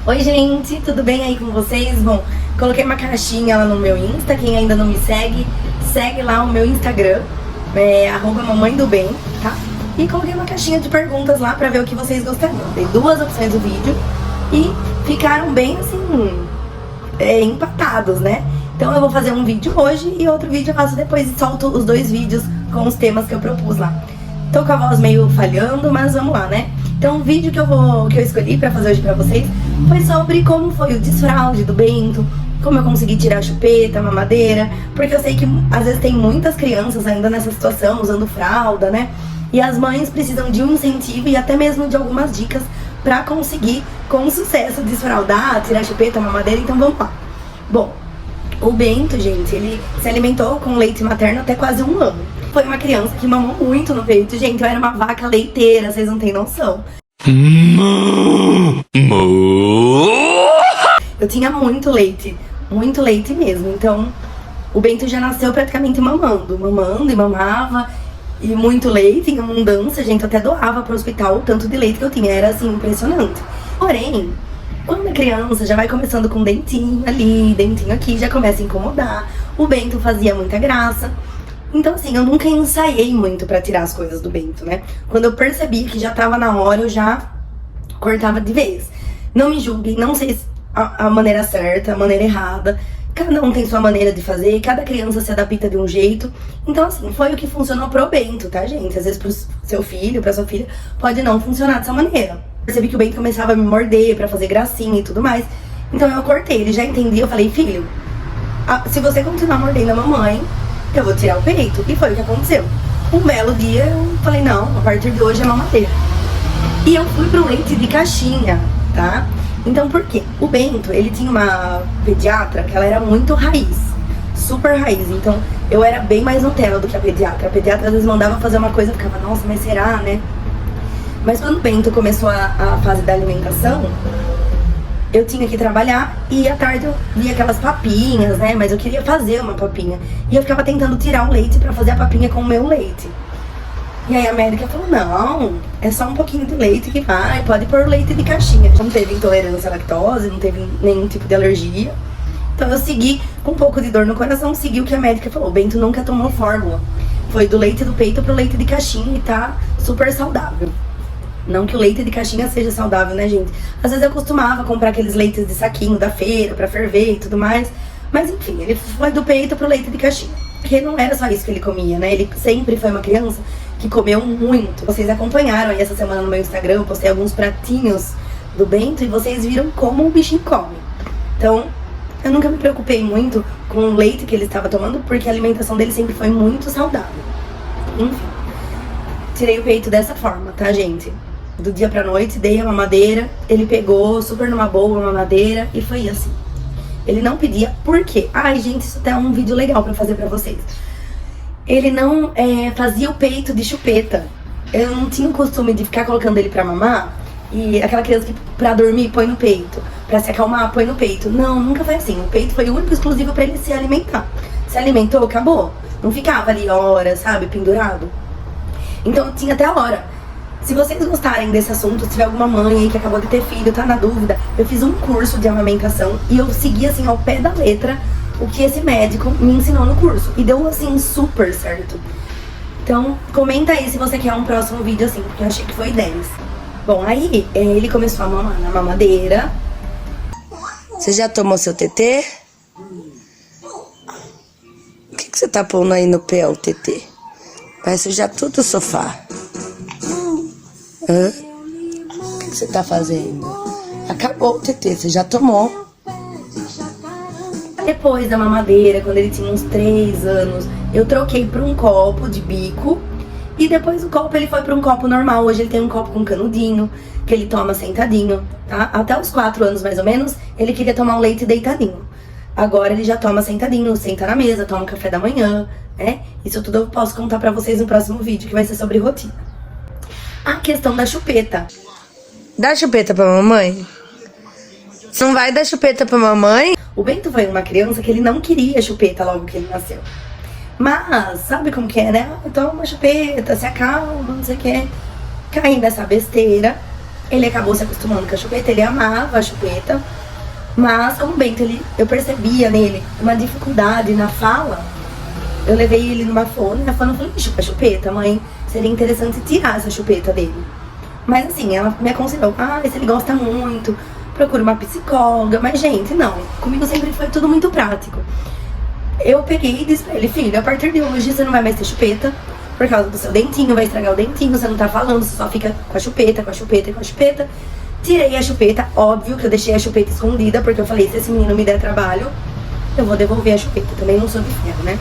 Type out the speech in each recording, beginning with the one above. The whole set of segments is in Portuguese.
Oi gente, tudo bem aí com vocês? Bom, coloquei uma caixinha lá no meu Insta, quem ainda não me segue, segue lá o meu Instagram, @mamãe-do-bem, tá? E coloquei uma caixinha de perguntas lá pra ver o que vocês gostariam. Dei 2 opções do vídeo e ficaram bem assim, empatados, né? Então eu vou fazer um vídeo hoje e outro vídeo eu faço depois e solto os 2 vídeos com os temas que eu propus lá. Tô com a voz meio falhando, mas vamos lá, né? Então o vídeo que eu escolhi pra fazer hoje pra vocês foi sobre como foi o desfraude do Bento, como eu consegui tirar a chupeta, a mamadeira, porque eu sei que às vezes tem muitas crianças ainda nessa situação, usando fralda, né? E as mães precisam de um incentivo e até mesmo de algumas dicas pra conseguir, com sucesso, desfraldar, tirar a chupeta, a mamadeira, então vamos lá. Bom, o Bento, gente, ele se alimentou com leite materno até quase 1 ano. Foi uma criança que mamou muito no peito, gente, eu era uma vaca leiteira, vocês não têm noção. Eu tinha muito leite mesmo, então o Bento já nasceu praticamente mamando e mamava, e muito leite em abundância, gente, eu até doava pro hospital o tanto de leite que eu tinha, era assim, impressionante. Porém, quando a criança já vai começando com dentinho ali, dentinho aqui, já começa a incomodar, o Bento fazia muita graça. Então assim, eu nunca ensaiei muito pra tirar as coisas do Bento, né? Quando eu percebi que já tava na hora, eu já cortava de vez. Não me julguem, não sei a maneira certa, a maneira errada. Cada um tem sua maneira de fazer, cada criança se adapta de um jeito. Então assim, foi o que funcionou pro Bento, tá, gente? Às vezes pro seu filho, pra sua filha, pode não funcionar dessa maneira. Percebi que o Bento começava a me morder pra fazer gracinha e tudo mais. Então eu cortei, ele já entendia, eu falei, filho, se você continuar mordendo a mamãe, eu vou tirar o peito. E foi o que aconteceu. Um belo dia eu falei, não, a partir de hoje é mamadeira. E eu fui pro leite de caixinha, tá? Então por quê? O Bento, ele tinha uma pediatra que ela era muito raiz, super raiz. Então eu era bem mais Nutella do que a pediatra. A pediatra às vezes mandava fazer uma coisa e ficava, nossa, mas será, né? Mas quando o Bento começou a fase da alimentação, eu tinha que trabalhar e à tarde eu via aquelas papinhas, né? Mas eu queria fazer uma papinha. E eu ficava tentando tirar o leite pra fazer a papinha com o meu leite. E aí a médica falou, não, é só um pouquinho de leite que vai, pode pôr leite de caixinha. Não teve intolerância à lactose, não teve nenhum tipo de alergia. Então eu segui com um pouco de dor no coração, segui o que a médica falou. O Bento nunca tomou fórmula. Foi do leite do peito pro leite de caixinha e tá super saudável. Não que o leite de caixinha seja saudável, né, gente? Às vezes eu costumava comprar aqueles leites de saquinho da feira pra ferver e tudo mais. Mas enfim, ele foi do peito pro leite de caixinha. Porque não era só isso que ele comia, né? Ele sempre foi uma criança que comeu muito. Vocês acompanharam aí essa semana no meu Instagram, eu postei alguns pratinhos do Bento e vocês viram como o bichinho come. Então, eu nunca me preocupei muito com o leite que ele estava tomando, porque a alimentação dele sempre foi muito saudável. Enfim, tirei o peito dessa forma, tá, gente? Do dia pra noite, dei a mamadeira, ele pegou super numa boa a mamadeira e foi assim. Ele não pedia, por quê? Ai, gente, isso até é um vídeo legal pra fazer pra vocês. Ele não fazia o peito de chupeta. Eu não tinha o costume de ficar colocando ele pra mamar. E aquela criança que pra dormir põe no peito, pra se acalmar põe no peito. Não, nunca foi assim. O peito foi o único exclusivo pra ele se alimentar. Se alimentou, acabou. Não ficava ali horas, sabe, pendurado. Então tinha até a hora. Se vocês gostarem desse assunto, se tiver alguma mãe aí que acabou de ter filho, tá na dúvida, eu fiz um curso de amamentação e eu segui assim ao pé da letra o que esse médico me ensinou no curso. E deu assim super certo. Então comenta aí se você quer um próximo vídeo assim, porque eu achei que foi 10. Bom, aí ele começou a mamar na mamadeira. Você já tomou seu tetê? O que você tá pondo aí no pé, o tetê? Vai sujar tudo o sofá. Hã? O que você tá fazendo? Acabou o tetê, você já tomou. Depois da mamadeira, quando ele tinha uns 3 anos, eu troquei pra um copo de bico. E depois o copo ele foi pra um copo normal. Hoje ele tem um copo com canudinho, que ele toma sentadinho, tá? Até os 4 anos mais ou menos, ele queria tomar um leite deitadinho. Agora ele já toma sentadinho, senta na mesa, toma um café da manhã, né? Isso tudo eu posso contar pra vocês no próximo vídeo, que vai ser sobre rotina. A questão da chupeta. Dá chupeta pra mamãe? Você não vai dar chupeta pra mamãe? O Bento foi uma criança que ele não queria chupeta logo que ele nasceu. Mas, sabe como que é, né? Toma uma chupeta, se acalma, não sei o que. Caí nessa besteira. Ele acabou se acostumando com a chupeta, ele amava a chupeta. Mas como o Bento, eu percebia nele uma dificuldade na fala. Eu levei ele numa fono e a fono falou: chupa chupeta, mãe, seria interessante tirar essa chupeta dele. Mas assim, ela me aconselhou: se ele gosta muito, procura uma psicóloga. Mas gente, não, comigo sempre foi tudo muito prático. Eu peguei e disse pra ele: filho, a partir de hoje você não vai mais ter chupeta, por causa do seu dentinho, vai estragar o dentinho, você não tá falando, você só fica com a chupeta, com a chupeta e com a chupeta. Tirei a chupeta, óbvio que eu deixei a chupeta escondida, porque eu falei: se esse menino me der trabalho, eu vou devolver a chupeta. Também não sou de ferro, né?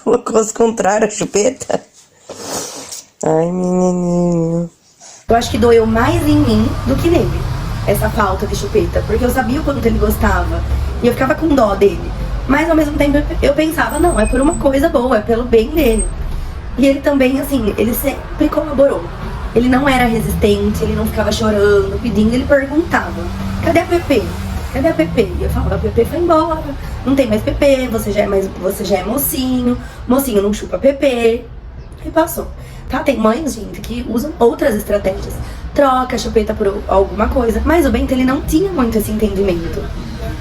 Colocou os contrários a chupeta? Ai, menininho. Eu acho que doeu mais em mim do que nele, essa falta de chupeta, porque eu sabia o quanto ele gostava e eu ficava com dó dele. Mas ao mesmo tempo eu pensava: não, é por uma coisa boa, é pelo bem dele. E ele também, assim, ele sempre colaborou. Ele não era resistente, ele não ficava chorando, pedindo, ele perguntava: cadê a Pepe? Cadê a Pepe? E eu falava: a Pepe foi embora, não tem mais Pepe, você já é mocinho, mocinho não chupa Pepe. E passou. Tá, tem mães, gente, que usam outras estratégias. Troca a chupeta por alguma coisa. Mas o Bento, ele não tinha muito esse entendimento.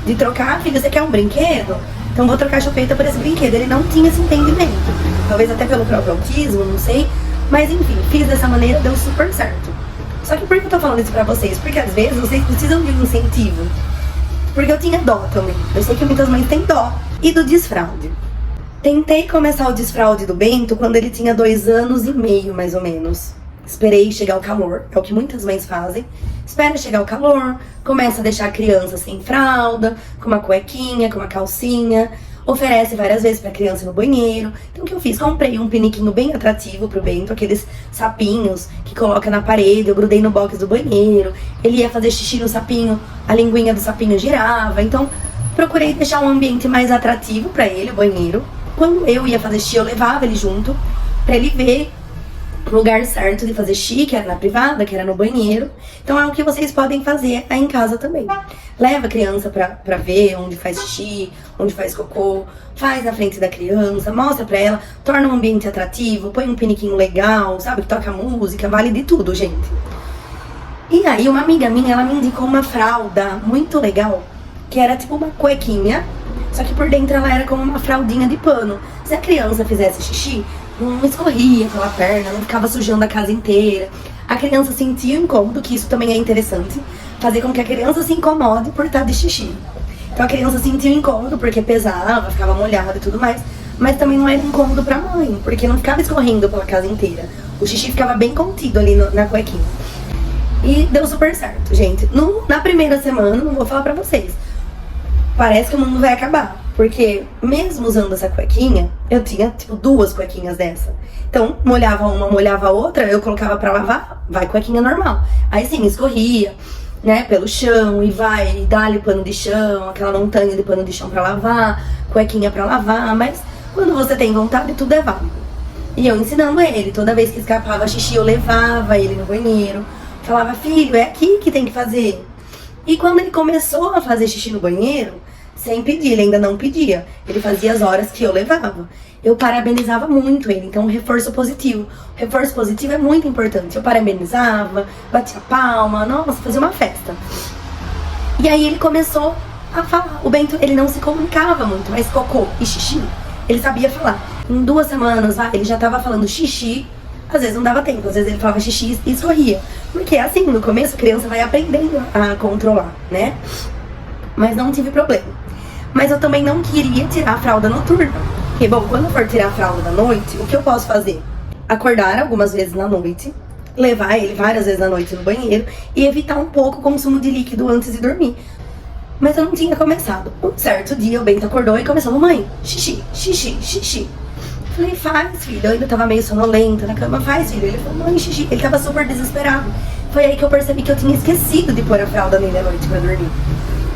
De trocar: filho, você quer um brinquedo? Então vou trocar a chupeta por esse brinquedo. Ele não tinha esse entendimento. Talvez até pelo próprio autismo, não sei. Mas enfim, fiz dessa maneira, deu super certo. Só que por que eu tô falando isso pra vocês? Porque às vezes vocês precisam de um incentivo. Porque eu tinha dó também. Eu sei que muitas mães têm dó. E do desfraude. Tentei começar o desfraude do Bento quando ele tinha 2 anos e meio, mais ou menos. Esperei chegar o calor, é o que muitas mães fazem. Espera chegar o calor, começa a deixar a criança sem fralda, com uma cuequinha, com uma calcinha. Oferece várias vezes pra criança no banheiro. Então o que eu fiz? Comprei um piniquinho bem atrativo pro Bento, aqueles sapinhos que coloca na parede. Eu grudei no box do banheiro. Ele ia fazer xixi no sapinho, a linguinha do sapinho girava. Então procurei deixar um ambiente mais atrativo pra ele, o banheiro. Quando eu ia fazer xixi, eu levava ele junto pra ele ver o lugar certo de fazer xixi, que era na privada, que era no banheiro. Então é o que vocês podem fazer aí em casa também. Leva a criança pra ver onde faz xixi, onde faz cocô, faz na frente da criança, mostra pra ela, torna um ambiente atrativo, põe um piniquinho legal, sabe, que toca música, vale de tudo, gente. E aí uma amiga minha, ela me indicou uma fralda muito legal, que era tipo uma cuequinha, só que por dentro ela era como uma fraldinha de pano. Se a criança fizesse xixi, não escorria pela perna, não ficava sujando a casa inteira. A criança sentia incômodo, que isso também é interessante, fazer com que a criança se incomode por estar de xixi. Então a criança sentia incômodo porque pesava, ficava molhada e tudo mais, mas também não era incômodo pra mãe, porque não ficava escorrendo pela casa inteira. O xixi ficava bem contido ali na cuequinha. E deu super certo, gente. Na primeira semana, não vou falar pra vocês, parece que o mundo vai acabar. Porque mesmo usando essa cuequinha, eu tinha tipo 2 cuequinhas dessa. Então, molhava uma, molhava a outra, eu colocava pra lavar, vai cuequinha normal. Aí sim, escorria, né, pelo chão e vai, e dá-lhe pano de chão, aquela montanha de pano de chão pra lavar, cuequinha pra lavar. Mas quando você tem vontade, tudo é válido. E eu ensinando ele, toda vez que escapava xixi, eu levava ele no banheiro. Falava: filho, é aqui que tem que fazer. E quando ele começou a fazer xixi no banheiro, sem pedir, ele ainda não pedia. Ele fazia as horas que eu levava. Eu parabenizava muito ele, então reforço positivo. Reforço positivo é muito importante. Eu parabenizava, batia palma, nossa, fazia uma festa. E aí ele começou a falar. O Bento, ele não se comunicava muito, mas cocô e xixi, ele sabia falar. Em 2 semanas, ele já tava falando xixi. Às vezes não dava tempo, às vezes ele falava xixi e escorria. Porque assim, no começo a criança vai aprendendo a controlar, né? Mas não tive problema. Mas eu também não queria tirar a fralda noturna. Porque, bom, quando eu for tirar a fralda da noite, o que eu posso fazer? Acordar algumas vezes na noite, levar ele várias vezes na noite no banheiro e evitar um pouco o consumo de líquido antes de dormir. Mas eu não tinha começado. Um certo dia o Bento acordou e começou: mamãe, xixi, xixi, xixi. Falei: faz, filho. Eu ainda tava meio sonolenta na cama. Faz, filho. Ele falou: mãe, xixi. Ele tava super desesperado. Foi aí que eu percebi que eu tinha esquecido de pôr a fralda nele à noite pra dormir.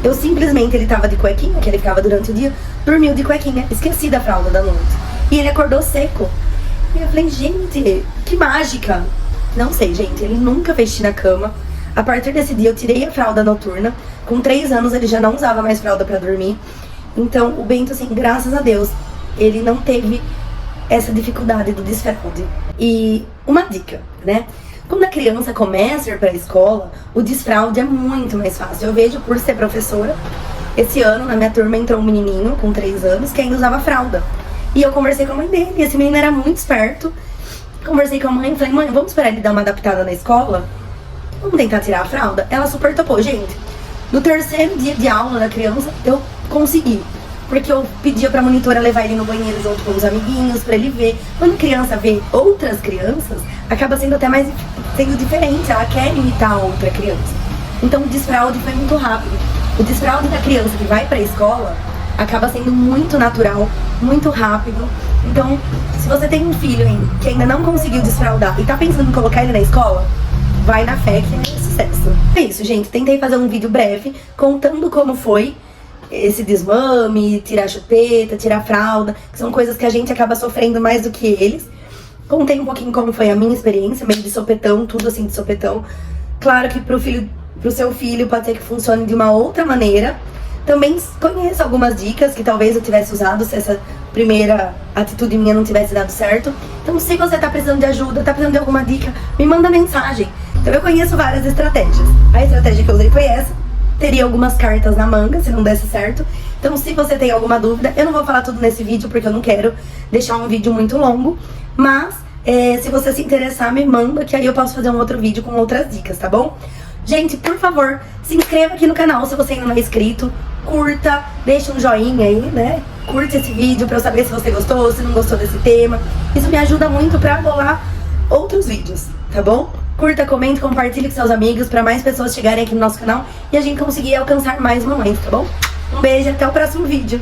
Eu simplesmente, ele tava de cuequinha, que ele ficava durante o dia, dormiu de cuequinha, esqueci da fralda da noite. E ele acordou seco. E eu falei: gente, que mágica. Não sei, gente, ele nunca fez xixi na cama. A partir desse dia eu tirei a fralda noturna. Com 3 anos ele já não usava mais fralda pra dormir. Então o Bento, assim, graças a Deus, ele não teve essa dificuldade do desfraude. E uma dica, né? Quando a criança começa a ir para a escola, o desfraude é muito mais fácil. Eu vejo, por ser professora, esse ano na minha turma entrou um menininho com 3 anos que ainda usava fralda. E eu conversei com a mãe dele, e esse menino era muito esperto. Conversei com a mãe e falei, mãe, vamos esperar ele dar uma adaptada na escola? Vamos tentar tirar a fralda? Ela super topou, gente. No terceiro dia de aula da criança, eu consegui. Porque eu pedia pra monitora levar ele no banheiro junto com os amiguinhos, pra ele ver. Quando a criança vê outras crianças, acaba sendo até mais sendo diferente. Ela quer imitar a outra criança. Então o desfraude foi muito rápido. O desfraude da criança que vai pra escola acaba sendo muito natural, muito rápido. Então, se você tem um filho que ainda não conseguiu desfraudar e tá pensando em colocar ele na escola, vai na fé que é sucesso. É isso, gente. Tentei fazer um vídeo breve contando como foi esse desmame, tirar a chupeta, tirar a fralda, que são coisas que a gente acaba sofrendo mais do que eles. Contei um pouquinho como foi a minha experiência, meio de sopetão, tudo assim de sopetão. Claro que pro seu filho pode ser que funcione de uma outra maneira. Também conheço algumas dicas que talvez eu tivesse usado se essa primeira atitude minha não tivesse dado certo. Então, se você tá precisando de ajuda, tá precisando de alguma dica, me manda mensagem. Então, eu conheço várias estratégias. A estratégia que eu usei foi essa. Teria algumas cartas na manga, se não desse certo. Então, se você tem alguma dúvida, eu não vou falar tudo nesse vídeo, porque eu não quero deixar um vídeo muito longo. Mas, se você se interessar, me manda, que aí eu posso fazer um outro vídeo com outras dicas, tá bom? Gente, por favor, se inscreva aqui no canal se você ainda não é inscrito. Curta, deixa um joinha aí, né? Curte esse vídeo pra eu saber se você gostou, se não gostou desse tema. Isso me ajuda muito pra bolar outros vídeos, tá bom? Curta, comente, compartilhe com seus amigos pra mais pessoas chegarem aqui no nosso canal e a gente conseguir alcançar mais mamães, tá bom? Um beijo e até o próximo vídeo.